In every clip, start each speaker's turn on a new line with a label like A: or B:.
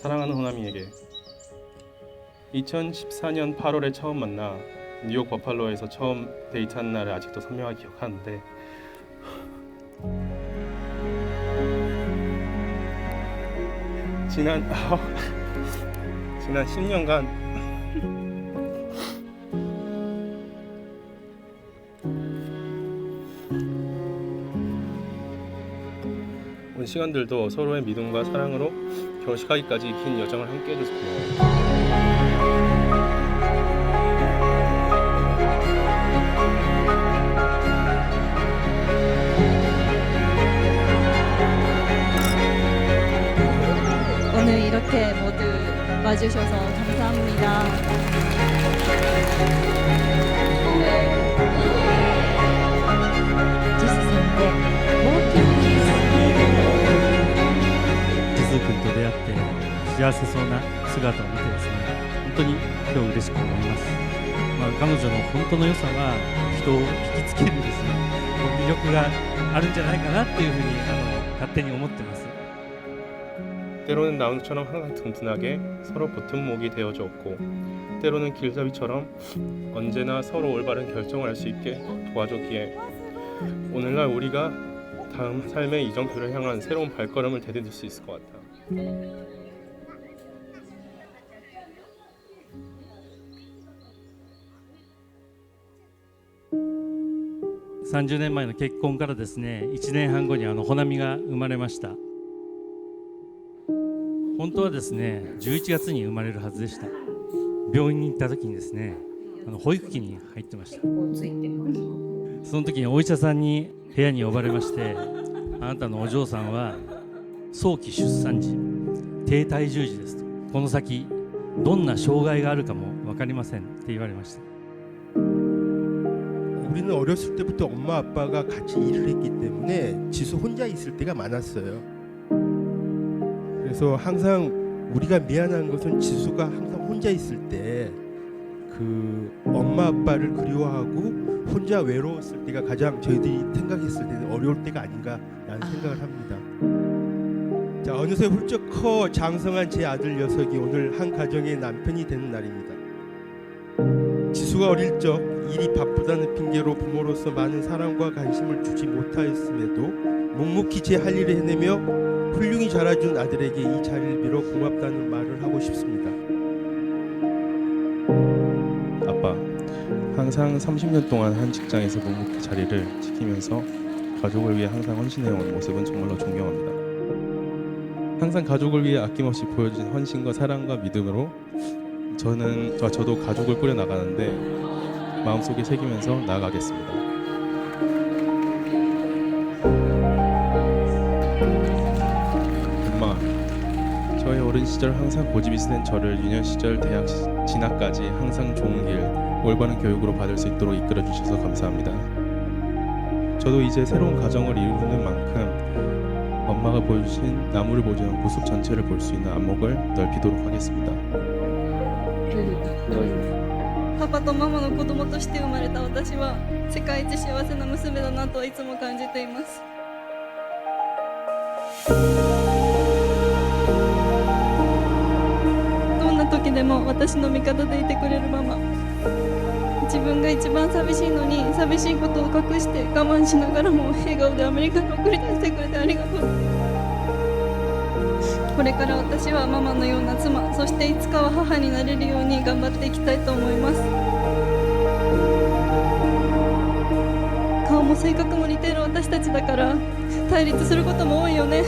A: 사랑하는 호나미에게 2014년 8월에 처음 만나 뉴욕 버팔로에서 처음 데이트한 날을 아직도 선명하게 기억하는데 지난 10년간 온 시간들도 서로의 믿음과 사랑으로 결혼식하기까지 긴 여정을 함께 해줘서 고마워요.
B: 오늘 이렇게 모두 와주셔서 감사합니다. 지수선대
C: ジズ君と出会って幸せそうな姿を見てですね、本当に今日嬉しく思います。彼女の本当の良さは人を引きつけるですね、魅力があるんじゃないかなっていうふうに勝手に思ってます。
A: 때로는 나무처럼 항상 든든하게 서로 보탬목이 되어주었고 때로는 길잡이처럼 언제나 서로 올바른 결정을 할 수 있게 도와줬기에 오늘날 우리가 다음 삶의 이정표를 향한 새로운 발걸음을 대디딜 수 있을 것 같아.
C: 30年前の結婚からですね、1年半後にほなみが生まれました。本当はですね、11月に生まれるはずでした。病院に行った時にですね、保育器に入ってました。その時にお医者さんに部屋に呼ばれまして、あなたのお嬢さんは早期出産時、低体重児ですと。この先どんな障害があるかも分かりませんって言われました。
D: 우리는 어렸을 때부터 엄마 아빠가 같이 일을 했기 때문에 지수 혼자 있을 때가 많았어요. 그래서 항상 우리가 미안한 것은 지수가 항상 혼자 있을 때 그 엄마 아빠를 그리워하고 혼자 외로웠을 때가 가장 저희들이 생각했을 때는 어려울 때가 아닌가라는 생각을 합니다. 자, 어느새 훌쩍 커 장성한 제 아들 녀석이 오늘 한 가정의 남편이 되는 날입니다. 지수가 어릴 적 일이 바쁘다는 핑계로 부모로서 많은 사랑과 관심을 주지 못하였음에도 묵묵히 제 할 일을 해내며 훌륭히 자라준 아들에게 이 자리를 빌어 고맙다는 말을 하고 싶습니다.
A: 아빠, 항상 30년 동안 한 직장에서 묵묵히 자리를 지키면서 가족을 위해 항상 헌신해온 모습은 정말로 존경합니다. 항상 가족을 위해 아낌없이 보여준 헌신과 사랑과 믿음으로 저도 가족을 꾸려 나가는데 마음속에 새기면서 나아가겠습니다. 엄마, 저의 어린 시절 항상 고집이 센 저를 유년 시절 대학 진학까지 항상 좋은 길, 올바른 교육으로 받을 수 있도록 이끌어 주셔서 감사합니다. 저도 이제 새로운 가정을 이루는 만큼 엄마가 보여주신 나무를 보존한 모습 전체를 볼 수 있는 안목을 넓히도록 하겠습니다.
B: パパとママの子供として生まれた私は世界一幸せな娘だなといつも感じています。どんな時でも私の味方でいてくれるママ、自分が一番寂しいのに寂しいことを隠して我慢しながらも笑顔でアメリカに送り出してくれてありがとう。これから私はママのような妻、そしていつかは母になれるように頑張っていきたいと思います。顔も性格も似ている私たちだから対立することも多いよね。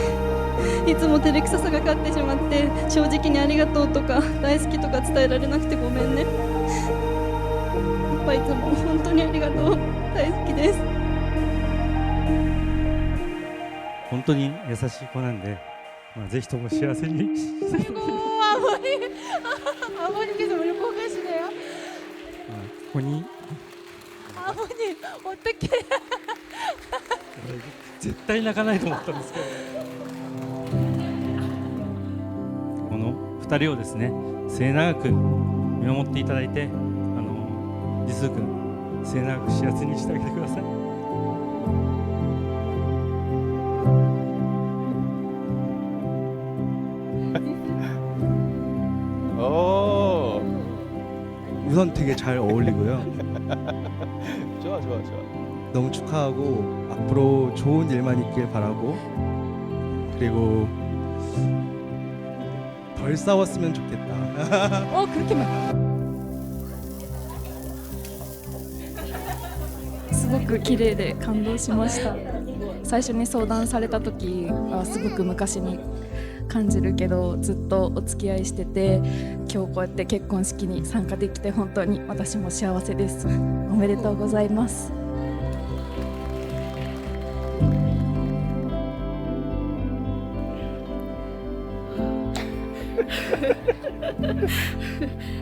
B: いつも照れくささが勝ってしまって正直にありがとうとか大好きとか伝えられなくてごめんね。パパいつも本当にありがとう。大好きです。
C: 本当に優しい子なんで、ぜひとも幸せに
E: 아버님께서 우리 보고 계시네요.
C: ここに
E: 아버님 어떻게
C: 絶対泣かないと思ったんですけど、この2人をですね末永く見守っていただいて、ジスー君末永く幸せにしてあげてください。
F: 우선 되게 잘 어울리고요.
A: 좋아.
F: 너무 축하하고 앞으로 좋은 일만 있길 바라고, 그리고 덜 싸웠으면 좋겠다.
E: 그렇게 말.
B: すごく綺麗で感動しました。最初に相談された時はすごく昔に感じるけど、ずっとお付き合いしてて、今日こうやって結婚式に参加できて本当に私も幸せです。おめでとうございます。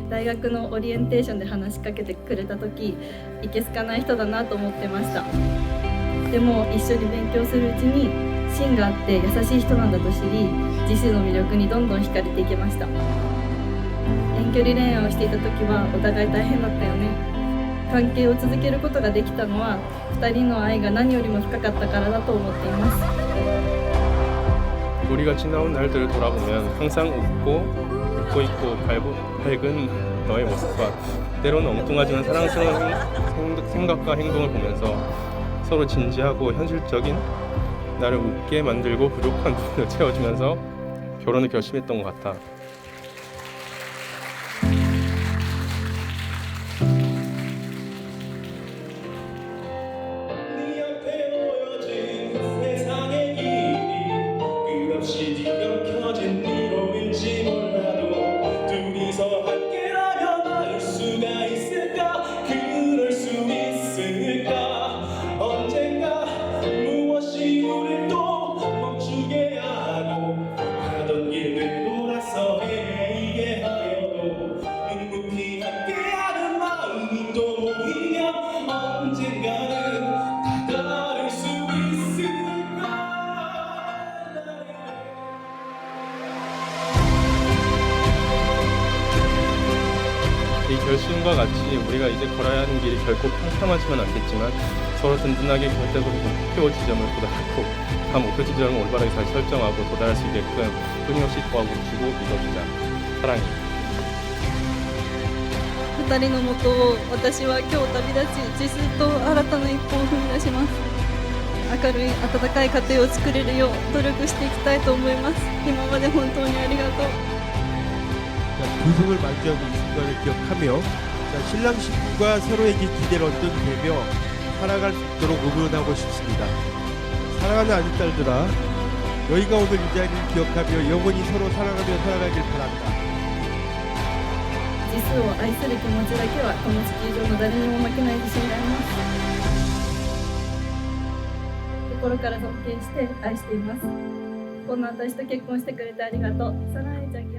B: 大学のオリエンテーションで話しかけてくれた時、いけすかない人だなと思ってました。でも一緒に勉強するうちに芯があって優しい人なんだと知り、自身の魅力にどんどん惹かれていきました。遠距離恋愛をしていた時はお互い大変だったよね。関係を続けることができたのは2人の愛が何よりも深かったからだと思っています。
A: 우리가 지나온 날들을 돌아보면 항상 웃고 있고 밝은 너의 모습과 때로는 엉뚱하지만 사랑스러운 생각과 행동을 보면서 서로 진지하고 현실적인 나를 웃게 만들고 부족한 부분을 채워주면서 결혼을 결심했던 것 같아.
G: 네 앞에 놓여진 세상의 길이 끝없이 뒤엉켜진 미로일지 몰라도 둘이서 함께라면 알 수가 있을까 그럴 수 있을까 언젠가 무엇이 우릴 또 멈추게 하고 가던 길 되돌아서 헤매이게 하여도 묵묵히 함께하는 마음이 또 모이면 언젠가는 다가올 수 있을까.
A: 이 결심과 같이 우리가 이제 걸어야 하는 길이 결코 평평하지만 않겠지만 서로 든든하게 곁에서 목표 지점을 도달하고 다 목표 지점을 올바르게 잘 설정하고 도달할 수 있게끔 끊임없이 도와주고 믿어주자. 사랑해.
B: 2人のもとを私は今日旅立ち、自信と新たな一歩を踏み出します。明るい温かい家庭を作れるよう努力していきたいと思います。今まで本当にありがとう。
D: 두 손을 마주하고 이 순간을 기억하며 신랑 신부가 서로에게 기대를 얹어주며 살아갈 수 있도록 응원하고 싶습니다. 사랑하는 아들딸들아, 너희가 오늘 이 자리를 기억하며 영원히 서로 사랑하며 살아가길 바란다.
B: ジスを愛する気持ちだけはこの地球上の誰にも負けない自信があります。心から尊敬して愛しています。こんな私と結婚してくれてありがとう。サナエちゃん